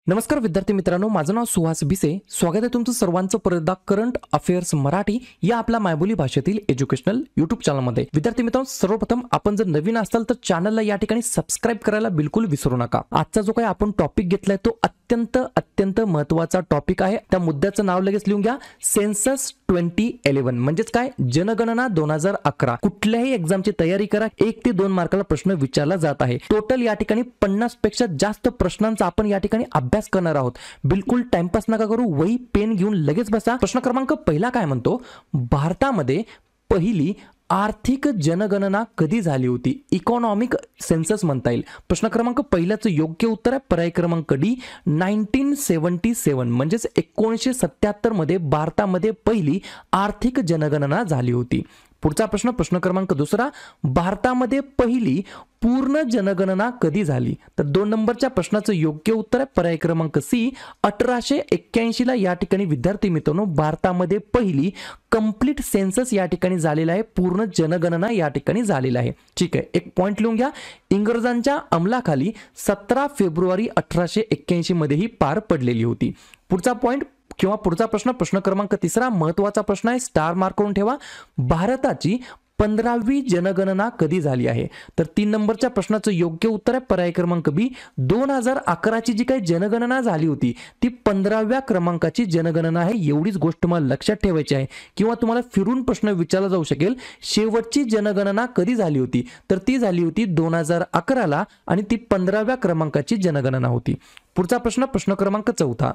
नमस्कार विद्यार्थी मित्रांनो, माझं नाव सुहास भिसे. स्वागत आहे तुमचं सर्वांचं परत करंट अफेअर्स मराठी या आपल्या मायबोली भाषेतील एज्युकेशनल युट्यूब चॅनलमध्ये. विद्यार्थी मित्रांनो, सर्वप्रथम आपण जर नवीन असाल तर चॅनलला या ठिकाणी सबस्क्राइब करायला बिलकुल विसरू नका. आजचा जो काही आपण टॉपिक घेतलाय तो अत्यंत महत्त्वाचा टॉपिक आहे. त्या मुद्द्याचं नाव लगेच लिहून घ्या. सेन्सस 2011 म्हणजेच काय, जनगणना 2011. कुठल्याही एक्झामची तयारी करा, 1 ते 2 मार्काला प्रश्न विचारला जात आहे. टोटल या ठिकाणी 50 पेक्षा जास्त प्रश्नांचा आपण या ठिकाणी अभ्यास करणार आहोत. बिलकुल टाइमपास नका करू, वही पेन घेऊन लगेच बसा. प्रश्न क्रमांक पहिला काय म्हणतो, भारतामध्ये पहिली आर्थिक जनगणना कधी झाली होती? इकॉनॉमिक सेन्सस म्हणता येईल. प्रश्न क्रमांक पहिल्याचं योग्य उत्तर आहे पर्याय क्रमांक डी, 1977 म्हणजेच 1977 मध्ये भारतामध्ये पहिली आर्थिक जनगणना झाली होती. पुढचा प्रश्न, प्रश्न क्रमांक दुसरा, भारतामध्ये पहिली पूर्ण जनगणना कधी झाली? तर 2 नंबरच्या प्रश्नाचं योग्य उत्तर आहे पर्याय क्रमांक सी, 1881 ला या ठिकाणी विद्यार्थी मित्रांनो भारतामध्ये पहिली कंप्लीट सेन्सस या ठिकाणी झालेला आहे. पूर्ण जनगणना या ठिकाणी झालेला आहे. ठीक आहे, एक पॉइंट लिहून घ्या. इंग्रजांच्या अंमलाखाली 17 फेब्रुवारी 1881 मध्ये ही पार पडलेली होती. पुढचा पॉइंट किंवा पुढचा प्रश्न, प्रश्न क्रमांक तिसरा, महत्त्वाचा प्रश्न आहे, स्टार मार्क करून ठेवा. भारताची 15वी जनगणना कधी झाली आहे? तर 3 नंबरच्या प्रश्नाचं योग्य उत्तर आहे पर्याय क्रमांक बी, 2011 ची जी काही जनगणना झाली होती ती 15व्या क्रमांकाची जनगणना आहे. एवढीच गोष्ट तुम्हाला लक्षात ठेवायची आहे. किंवा तुम्हाला फिरून प्रश्न विचारला जाऊ शकेल, शेवटची जनगणना कधी झाली होती? तर ती झाली होती 2011 ला आणि ती 15व्या क्रमांकाची जनगणना होती. पुढचा प्रश्न, प्रश्न क्रमांक चौथा,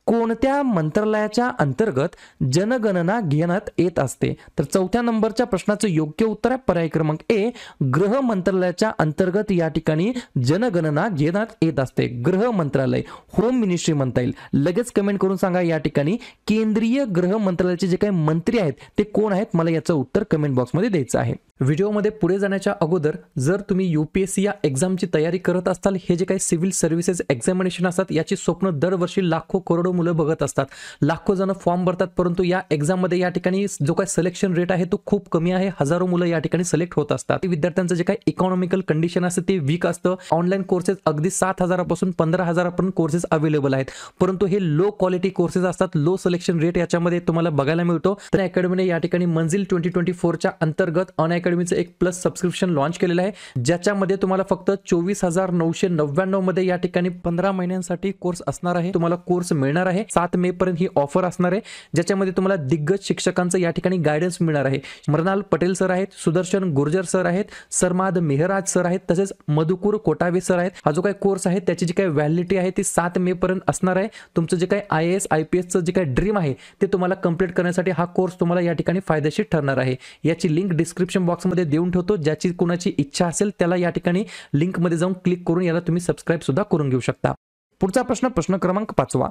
कोणत्या मंत्रालयाच्या अंतर्गत जनगणना घेण्यात येत असते? तर 4थ्या नंबरच्या प्रश्नाचं योग्य उत्तर आहे पर्याय क्रमांक ए, गृह मंत्रालयाच्या अंतर्गत या ठिकाणी जनगणना घेण्यात येत असते. गृह मंत्रालय, होम मिनिस्ट्री म्हणता येईल. लगेच कमेंट करून सांगा या ठिकाणी केंद्रीय गृह मंत्रालयाचे जे काही मंत्री आहेत ते कोण आहेत? मला याचं उत्तर कमेंट बॉक्समध्ये द्यायचं आहे. व्हिडिओमध्ये पुढे जाण्याच्या अगोदर जर तुम्ही UPSC या एक्झामची तयारी करत असाल, हे जे काही सिव्हिल सर्व्हिसेस एक्झामिनेशन असतात याची स्वप्न दरवर्षी लाखो करोडो मुलं बघत असतात. लाखो जण फॉर्म भरतात, परंतु या एक्झाम मध्ये या ठिकाणी जो काही सिलेक्शन रेट आहे तो खूप कमी आहे. हजारो मुलं या ठिकाणी सिलेक्ट होत असतात. विद्यार्थ्यांचं जे काही इकॉनॉमिकल कंडिशन असते ते वीक असतं. ऑनलाईन कोर्सेस अगदी 7,000 पासून 15,000 पर्यंत कोर्सेस अवेलेबल आहेत, परंतु हे लो क्वालिटी कोर्सेस असतात. लो सिलेक्शन रेट याच्यामध्ये तुम्हाला बघायला मिळतो. तर अकॅडमीने या ठिकाणी मंजिल 2024च्या अंतर्गत ऑन अकॅडमीचं एक प्लस सबस्क्रिप्शन लॉन्च केलेलं आहे, ज्याच्यामध्ये तुम्हाला फक्त 24,999 मध्ये या ठिकाणी 15 महिन्यांसाठी कोर्स असणार आहे. तुम्हाला कोर्स मिळणार आहे. 7 मे पर्यंत ही ऑफर असणार आहे, ज्याच्यामध्ये तुम्हाला दिग्गज शिक्षकांचं या ठिकाणी गायडन्स मिळणार आहे. मृणाल पटेल सर आहेत, सुदर्शन गुर्जर सर आहेत, सरमाद मेहराज सर आहेत, तसेच मधुकुर कोटावे सर आहेत. हा जो काही कोर्स आहे त्याची जी काही व्हॅलिडिटी आहे ती 7 मे पर्यंत असणार आहे. तुमचं जे काही IAS IPSचं जे काही ड्रीम आहे ते तुम्हाला कंप्लीट करण्यासाठी हा कोर्स तुम्हाला या ठिकाणी फायदेशीर ठरणार आहे. याची लिंक डिस्क्रिप्शन बॉक्समध्ये देऊन ठेवतो. ज्याची कुणाची इच्छा असेल त्याला या ठिकाणी लिंकमध्ये जाऊन क्लिक करून याला तुम्ही सबस्क्राइब सुद्धा करून घेऊ शकता. पुढचा प्रश्न, प्रश्न क्रमांक 5वा,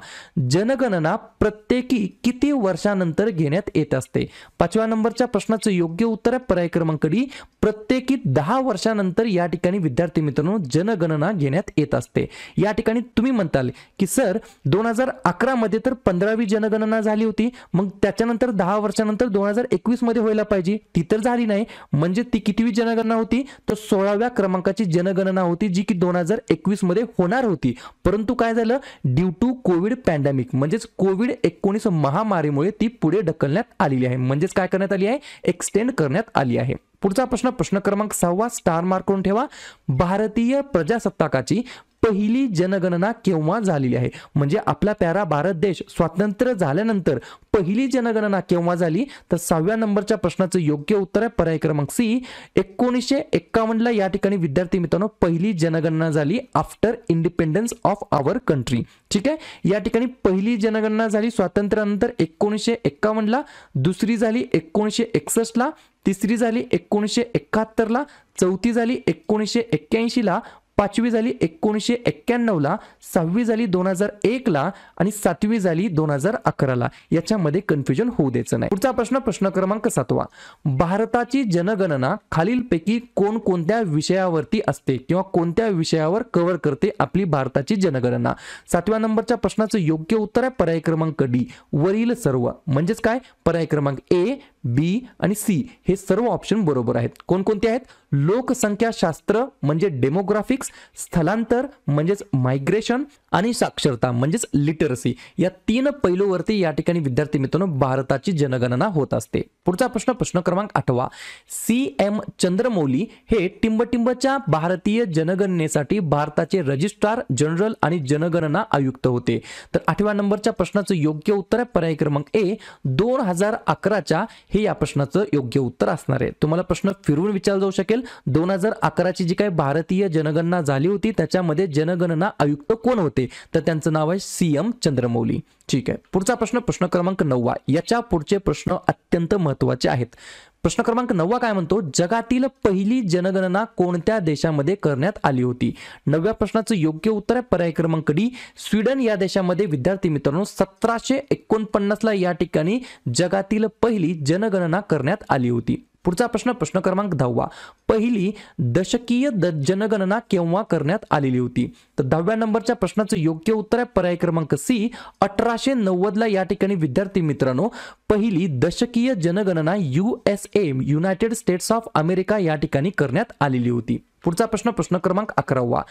जनगणना प्रत्येकी किती वर्षानंतर घेण्यात येत असते? 5व्या नंबरच्या प्रश्नाचं योग्य उत्तर आहे पर्याय क्रमांक डी, प्रत्येकी 10 वर्षानंतर या ठिकाणी विद्यार्थी मित्रांनो जनगणना घेण्यात येत असते. या ठिकाणी तुम्ही म्हणताल की सर 2011 मध्ये तर 15वी जनगणना झाली होती, मग त्याच्यानंतर 10 वर्षानंतर 2021 मध्ये व्हायला पाहिजे, ती तर झाली नाही. म्हणजे ती कितवी जनगणना होती? तर 16व्या क्रमांकाची जनगणना होती, जी की 2021 मध्ये होणार होती. परंतु काय झालं, ड्यू टू कोविड पॅन्डेमिक म्हणजेच COVID-19 महामारीमुळे ती पुढे ढकलण्यात आलेली आहे. म्हणजेच काय करण्यात आली आहे, एक्सटेंड करण्यात आली आहे. पुढचा प्रश्न, प्रश्न क्रमांक 6वा, स्टार मार्क करून ठेवा. भारतीय प्रजासत्ताकाची पहिली जनगणना केव्हा झालेली आहे? म्हणजे आपला प्यारा भारत देश स्वातंत्र्य झाल्यानंतर पहिली जनगणना केव्हा झाली? तर 6व्या नंबरच्या प्रश्नाचं योग्य उत्तर आहे पर्याय क्रमांक सी, 1951 ला या ठिकाणी विद्यार्थी मित्रांनो पहिली जनगणना झाली after independence of our country. ठीक आहे, या ठिकाणी पहिली जनगणना झाली स्वातंत्र्यानंतर 1951 ला, दुसरी झाली 1961 ला, तिसरी झाली 1971 ला, चौथी झाली 1981 ला, 5वी झाली 1991 ला, 6वी झाली 2001 ला आणि 7वी झाली 2011 ला. याच्यामध्ये कन्फ्युजन होऊ द्यायचं नाही. पुढचा प्रश्न, प्रश्न क्रमांक 7वा, भारताची जनगणना खालीलपैकी कोणकोणत्या विषयावरती असते किंवा कोणत्या विषयावर कव्हर करते आपली भारताची जनगणना? 7व्या नंबरच्या प्रश्नाचं योग्य उत्तर आहे पर्याय क्रमांक डी, वरील सर्व. म्हणजेच काय, पर्याय क्रमांक ए, बी आणि सी हे सर्व ऑप्शन बरोबर आहेत. कोणकोणते आहेत? लोकसंख्याशास्त्र म्हणजे डेमोग्राफिक्स, स्थलांतर म्हणजेच मायग्रेशन, आणि साक्षरता म्हणजेच लिटरसी या 3 पैलूवरती या ठिकाणी विद्यार्थी मित्रांनो भारताची जनगणना होत असते. पुढचा प्रश्न क्रमांक 8 CM चंद्रमौली हे टिंबटिंबच्या भारतीय जनगणनेसाठी भारताचे रजिस्ट्रार जनरल आणि जनगणना आयुक्त होते. तर 8व्या नंबरच्या प्रश्नाचं योग्य उत्तर आहे पर्याय क्रमांक ए 2011च्या हे या प्रश्नाचं योग्य उत्तर असणार आहे. तुम्हाला प्रश्न फिरवून विचारला जाऊ शकेल 2011ची जी काही भारतीय जनगणना झाली होती त्याच्यामध्ये जनगणना आयुक्त कोण होते तर त्यांचं नाव आहे CM चंद्रमौली. ठीक आहे. पुढचा प्रश्न क्रमांक 9 याच्या पुढचे प्रश्न अत्यंत महत्त्वाचे आहेत. प्रश्न क्रमांक 9 काय म्हणतो जगातील पहिली जनगणना कोणत्या देशामध्ये करण्यात आली होती. 9व्या प्रश्नाचं योग्य उत्तर आहे पर्याय क्रमांक डी स्वीडन या देशामध्ये विद्यार्थी मित्रांनो 1749 ला या ठिकाणी जगातील पहिली जनगणना करण्यात आली होती. पुढचा प्रश्न क्रमांक 10 पहिली दशकीय जनगणना केव्हा करण्यात आलेली होती. तर 10व्या नंबरच्या प्रश्नाचं योग्य उत्तर आहे पर्याय क्रमांक सी 1890 ला या ठिकाणी विद्यार्थी मित्रांनो पहिली दशकीय जनगणना USA United states of America या ठिकाणी करण्यात आलेली होती. पुढचा प्रश्न क्रमांक 11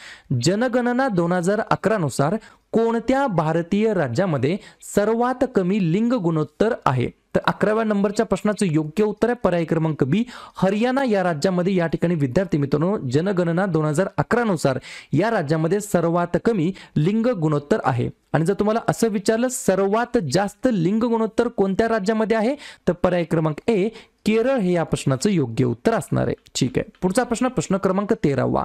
जनगणना 2011 नुसार कोणत्या भारतीय राज्यामध्ये सर्वात कमी लिंग गुणोत्तर आहे. तर 11व्या नंबरच्या प्रश्नाचं योग्य उत्तर आहे पर्याय क्रमांक बी हरियाणा या राज्यामध्ये या ठिकाणी विद्यार्थी मित्रांनो जनगणना 2011 नुसार या राज्यामध्ये सर्वात कमी लिंग गुणोत्तर आहे. आणि जर तुम्हाला असं विचारलं सर्वात जास्त लिंग गुणोत्तर कोणत्या राज्यामध्ये आहे तर पर्याय क्रमांक ए केरळ हे या प्रश्नाचं योग्य उत्तर असणार आहे. ठीक आहे. पुढचा प्रश्न क्रमांक 13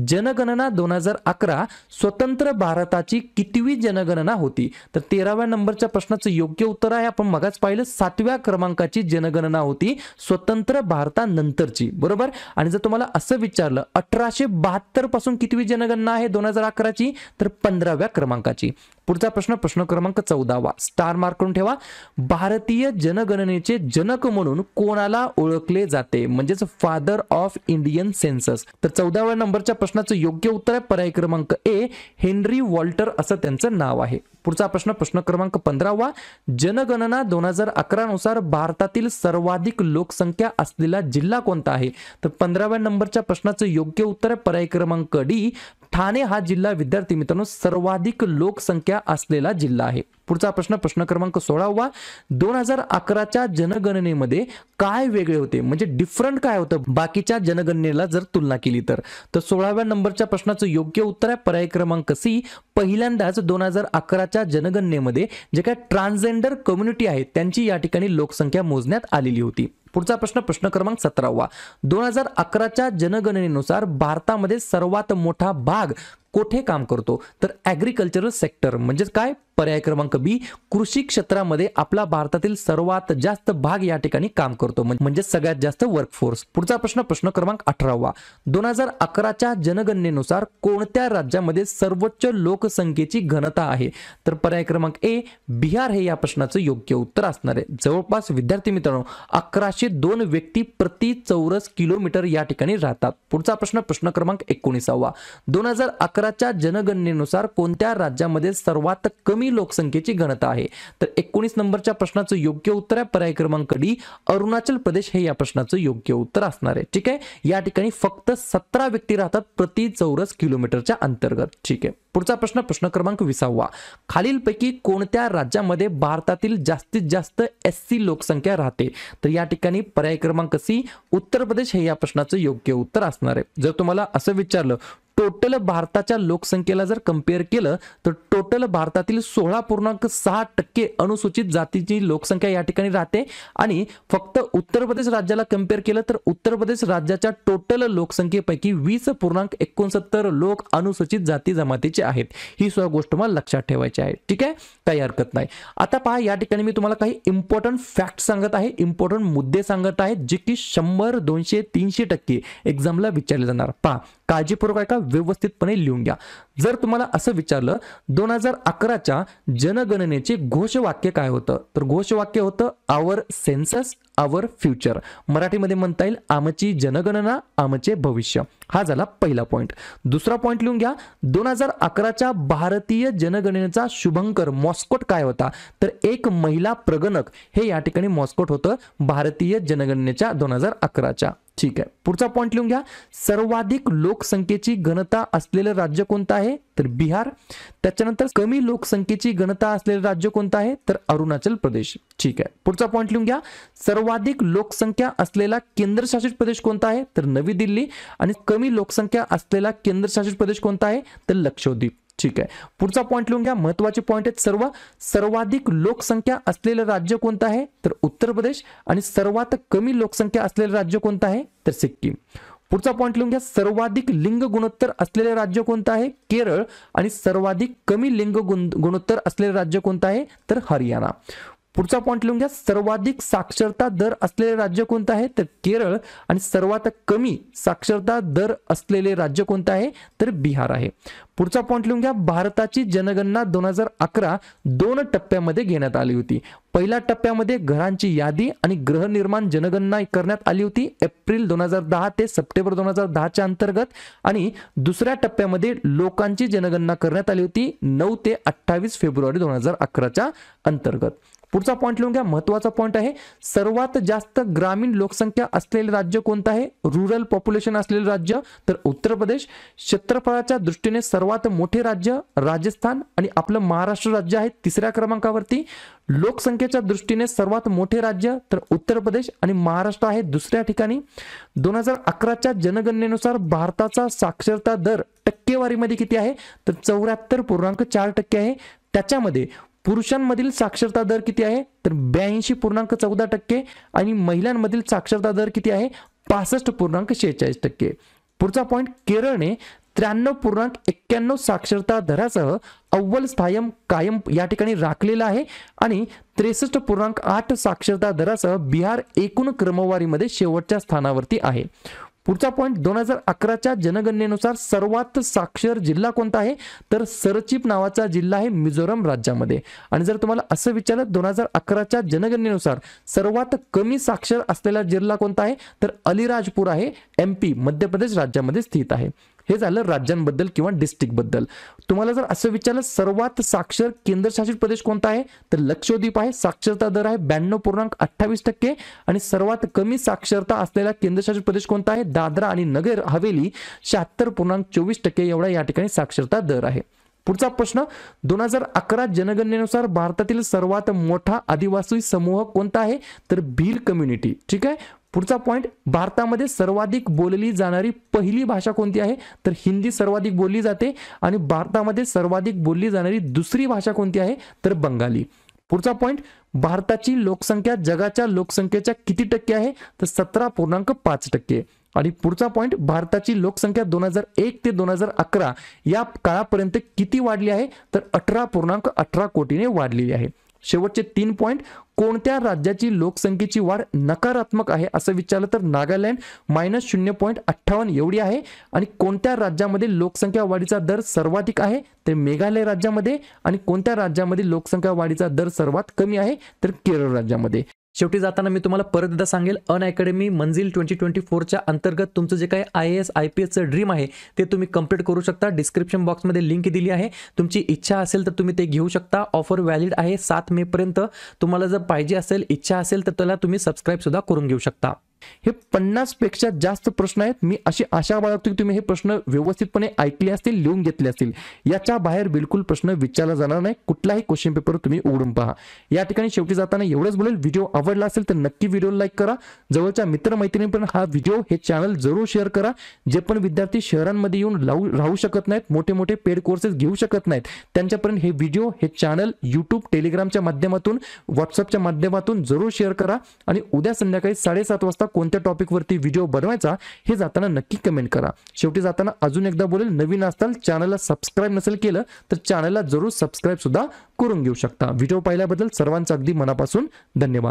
जनगणना 2011 स्वतंत्र भारताची कितवी जनगणना होती. तर 13व्या नंबरच्या प्रश्नाचं योग्य उत्तर आहे आपण मगाच पाहिलं 7व्या क्रमांकाची जनगणना होती स्वतंत्र भारतानंतरची बरोबर. आणि जर तुम्हाला असं विचारलं 1872 पासून कितवी जनगणना आहे 2011ची तर 15व्या क्रमांकाची. पुढचा प्रश्न क्रमांक 14 स्टार मार्क करून ठेवा भारतीय जनगणनेचे जनक म्हणून कोणाला ओळखले जाते म्हणजेच फादर ऑफ इंडियन सेन्सस. तर 14व्या नंबरच्या प्रश्नाचं योग्य उत्तर आहे पर्याय क्रमांक ए हेनरी वॉल्टर असं त्यांचं नाव आहे. पुढचा प्रश्न क्रमांक 15 जनगणना 2011 नुसार भारतातील सर्वाधिक लोकसंख्या असलेला जिल्हा कोणता आहे. तर 15व्या नंबरच्या प्रश्नाचं योग्य उत्तर आहे पर्याय क्रमांक डी ठाणे हा जिल्हा विद्यार्थी मित्रांनो सर्वाधिक लोकसंख्या असलेला जिल्हा आहे. पुढचा प्रश्न क्रमांक 16 2011च्या जनगणनेमध्ये काय वेगळे होते म्हणजे डिफरंट काय होतं बाकीच्या जनगणनेला जर तुलना केली तर. 16व्या नंबरच्या प्रश्नाचं योग्य उत्तर आहे पर्याय क्रमांक सी पहिल्यांदाच 2011च्या जनगणनेमध्ये जे काय ट्रान्सजेंडर कम्युनिटी आहे त्यांची या ठिकाणी लोकसंख्या मोजण्यात आलेली होती. पुढचा प्रश्न क्रमांक 17 2011च्या जनगणनेनुसार भारतामध्ये सर्वात मोठा भाग कोठे काम करतो तर ऍग्रीकल्चरल सेक्टर म्हणजेच काय पर्याय क्रमांक बी कृषी क्षेत्रामध्ये आपला भारतातील सर्वात जास्त भाग या ठिकाणी काम करतो म्हणजे सगळ्यात जास्त वर्कफोर्स. पुढचा प्रश्न क्रमांक 18 2011च्या जनगणनेनुसार कोणत्या राज्यामध्ये सर्वोच्च लोकसंख्येची घनता आहे तर पर्याय क्रमांक ए बिहार हे या प्रश्नाचं योग्य उत्तर असणार आहे. जवळपास विद्यार्थी मित्रांनो 1102 व्यक्ती प्रति चौरस किलोमीटर या ठिकाणी राहतात. पुढचा प्रश्न क्रमांक 19 2011च्या जनगणनेनुसार कोणत्या राज्यामध्ये सर्वात कमी लोकसंख्येची घनता आहे तर 19 नंबरच्या प्रश्नाचं योग्य उत्तर आहे पर्याय क्रमांक डी अरुणाचल प्रदेश हे या प्रश्नाचं योग्य उत्तर असणार आहे. ठीक आहे. या ठिकाणी फक्त 17 व्यक्ती राहतात प्रति चौरस किलोमीटरच्या अंतर्गत. ठीक आहे. पुढचा प्रश्न क्रमांक 20 खालीलपैकी कोणत्या राज्यामध्ये भारतातील जास्तीत जास्त SC लोकसंख्या राहते तर या ठिकाणी पर्याय क्रमांक सी उत्तर प्रदेश हे या प्रश्नाचं योग्य उत्तर असणार आहे. जर तुम्हाला असं विचारलं टोटल भारताच्या लोकसंख्येला जर कंपेअर केलं तर टोटल भारतातील 16.6% अनुसूचित जातीची लोकसंख्या या ठिकाणी राहते आणि फक्त उत्तर प्रदेश राज्याला कंपेअर केलं तर उत्तर प्रदेश राज्याच्या टोटल लोकसंख्येपैकी 20.69 लोक अनुसूचित जाती जमातीचे आहेत. ही सुद्धा गोष्ट मला लक्षात ठेवायची आहे. ठीक आहे. काही हरकत नाही. आता पहा या ठिकाणी मी तुम्हाला काही इम्पॉर्टंट फॅक्ट सांगत आहे इम्पॉर्टंट मुद्दे सांगत आहेत जे की 100 200 300% एक्झामला विचारले जाणार. पहा काळजीपूर्वक ऐका व्यवस्थितपणे लिहून घ्या. जर तुम्हाला असं विचारलं 2011च्या जनगणनेचे घोषवाक्य काय होतं तर घोषवाक्य होतं आवर सेन्सस आवर फ्युचर. मराठीमध्ये म्हणता येईल आमची जनगणना आमचे भविष्य. हा झाला पहिला पॉइंट. दुसरा पॉइंट लिहून घ्या 2011च्या भारतीय जनगणनेचा शुभंकर मॉस्कोट काय होता तर एक महिला प्रगणक हे या ठिकाणी मॉस्कोट होतं भारतीय जनगणनेच्या 2011च्या. ठीक आहे, पुढचा पॉइंट लिहून घ्या. सर्वाधिक लोकसंख्येची घनता असलेलं राज्य कोणतं आहे? तर बिहार. त्याच्यानंतर कमी लोकसंख्येची घनता असलेलं राज्य कोणतं आहे? तर अरुणाचल प्रदेश. ठीक आहे, पुढचा पॉइंट लिहून घ्या. सर्वाधिक लोकसंख्या असलेला केंद्रशासित प्रदेश कोणता आहे? तर नवी दिल्ली. आणि कमी लोकसंख्या असलेला केंद्रशासित प्रदेश कोणता आहे? तर लक्षद्वीप. ठीक आहे, पुढचा पॉइंट लिहून घ्या. महत्वाचे पॉइंट आहेत सर्व. सर्वाधिक लोकसंख्या असलेलं राज्य कोणतं आहे? तर उत्तर प्रदेश. आणि सर्वात कमी लोकसंख्या असलेलं राज्य कोणतं आहे? तर सिक्कीम. पुढचा पॉइंट लिहून घ्या. सर्वाधिक लिंग गुणोत्तर असलेले राज्य कोणतं आहे? केरळ. आणि सर्वाधिक कमी लिंग गुणोत्तर असलेले राज्य कोणतं आहे? तर हरियाणा. पुढचा पॉइंट लिहून घ्या. सर्वाधिक साक्षरता दर असलेले राज्य कोणतं आहे? तर केरळ. आणि सर्वात कमी साक्षरता दर असलेले राज्य कोणतं आहे? तर बिहार आहे. पुढचा पॉइंट लिहून घ्या. भारताची जनगणना 2011 2 टप्प्यामध्ये घेण्यात आली होती. पहिल्या टप्प्यामध्ये घरांची यादी आणि गृहनिर्माण जनगणना करण्यात आली होती एप्रिल 2010 ते सप्टेंबर 2010च्या अंतर्गत. आणि दुसऱ्या टप्प्यामध्ये लोकांची जनगणना करण्यात आली होती 9 ते 28 फेब्रुवारी 2011च्या अंतर्गत. पुढचा पॉइंट लिहून घ्या. महत्वाचा पॉइंट आहे. सर्वात जास्त ग्रामीण लोकसंख्या असलेले राज्य कोणतं आहे? रुरल पॉप्युलेशन असलेले राज्य तर उत्तर प्रदेश. क्षेत्रफळाच्या दृष्टीने सर्वात मोठे राज्य राजस्थान. आणि आपलं महाराष्ट्र राज्य आहे तिसऱ्या क्रमांकावरती. लोकसंख्येच्या दृष्टीने सर्वात मोठे राज्य तर उत्तर प्रदेश आणि महाराष्ट्र आहे दुसऱ्या ठिकाणी. 2011च्या जनगणनेनुसार भारताचा साक्षरता दर टक्केवारीमध्ये किती आहे? तर 74.4% आहे. त्याच्यामध्ये पुरुषांमधील साक्षरता दर किती आहे? तर 82.14%. आणि महिलांमधील साक्षरता दर किती आहे? 65.46%. पुढचा पॉइंट. केरळने 93.91 साक्षरता दरासह अव्वल स्थान कायम या ठिकाणी राखलेला आहे. आणि 63.8 साक्षरता दरासह बिहार एकूण क्रमवारीमध्ये शेवटच्या स्थानावरती आहे. पुढचा पॉइंट. 2011च्या जनगणनेनुसार सर्वात साक्षर जिल्हा कोणता आहे? तर सरचिप नावाचा जिल्हा आहे मिझोरम राज्यामध्ये. आणि जर तुम्हाला असं विचारलं 2011च्या जनगणनेनुसार सर्वात कमी साक्षर असलेला जिल्हा कोणता आहे? तर अलीराजपूर आहे. MP मध्य प्रदेश राज्यामध्ये स्थित आहे. हे झालं राज्यांबद्दल किंवा डिस्ट्रिक्ट बद्दल. तुम्हाला जर असं विचारलं सर्वात साक्षर केंद्रशासित प्रदेश कोणता आहे? तर लक्षद्वीप आहे. साक्षरता दर आहे 92.28%. आणि सर्वात कमी साक्षरता असलेला केंद्रशासित प्रदेश कोणता आहे? दादरा आणि नगर हवेली 76.24% एवढा या ठिकाणी साक्षरता दर आहे. पुढचा प्रश्न. 2011 जनगणनेनुसार भारतातील सर्वात मोठा आदिवासी समूह कोणता आहे? तर भील कम्युनिटी. ठीक आहे. पुढचा पॉइंट. भारतामध्ये सर्वाधिक बोलली जाणारी पहिली भाषा कोणती आहे? तर हिंदी सर्वाधिक बोलली जाते. आणि भारतामध्ये सर्वाधिक बोलली जाणारी दुसरी भाषा कोणती आहे? तर बंगाली. पुढचा पॉइंट. भारताची लोकसंख्या जगाच्या लोकसंख्येच्या किती टक्के आहे? तर 17.5%. आणि पुढचा पॉइंट. भारताची लोकसंख्या 2001 ते 2011 या काळापर्यंत किती वाढली आहे? तर 18.18 कोटीने वाढलेली आहे. शेवटचे 3 पॉइंट. कोणत्या राज्याची लोकसंख्येची वाढ नकारात्मक आहे असं विचारलं तर नागालँड -0.58 एवढी आहे. आणि कोणत्या राज्यामध्ये लोकसंख्या वाढीचा दर सर्वाधिक आहे? तर मेघालय राज्यामध्ये. आणि कोणत्या राज्यामध्ये लोकसंख्या वाढीचा दर सर्वात कमी आहे? तर केरळ राज्यामध्ये. शेवटी जाताना मी तुम्हाला परत एकदा सांगेल अनअकॅडमी मंजिल 2024च्या अंतर्गत तुमचं जे काही IAS IPSचं ड्रीम आहे ते तुम्ही कंप्लीट करू शकता. डिस्क्रिप्शन बॉक्समध्ये लिंक दिली आहे. तुमची इच्छा असेल तर तुम्ही ते घेऊ शकता. ऑफर व्हॅलिड आहे 7 मे पर्यंत. तुम्हाला जर पाहिजे असेल इच्छा असेल तर त्याला तुम्ही सबस्क्राईब सुद्धा करून घेऊ शकता. हे 50 पेक्षा जास्त प्रश्न आहेत. मी अशी आशा बाळगतो की तुम्ही हे प्रश्न व्यवस्थितपणे ऐकले असतील, लिहून घेतले असतील. याच्या बाहेर बिलकुल प्रश्न विचारला जाणार नाही. कुठलाही क्वेश्चन पेपर तुम्ही उघडून पहा. या ठिकाणी शेवटी जाताना एवढंच बोलेल. व्हिडिओ आवडला असेल तर नक्की व्हिडिओ लाईक करा. जवळच्या मित्रमैत्रिणींपर्यंत हा व्हिडिओ हे चॅनल जरूर शेअर करा. जे पण विद्यार्थी शहरांमध्ये येऊन राहू शकत नाहीत, मोठे मोठे पेड कोर्सेस घेऊ शकत नाहीत, त्यांच्यापर्यंत हे व्हिडिओ हे चॅनल YouTube टेलिग्रामच्या माध्यमातून व्हॉट्सअपच्या माध्यमातून जरूर शेअर करा. आणि उद्या संध्याकाळी 7:30 वाजता कोणत्या टॉपिकवरती व्हिडिओ बनवायचा हे जाताना नक्की कमेंट करा. शेवटी जाताना अजून एकदा बोलेल, नवीन असताल चॅनलला सबस्क्राईब नसेल केलं तर चॅनलला जरूर सबस्क्राईब सुद्धा करून घेऊ शकता. व्हिडिओ पाहिल्याबद्दल सर्वांचं अगदी मनापासून धन्यवाद.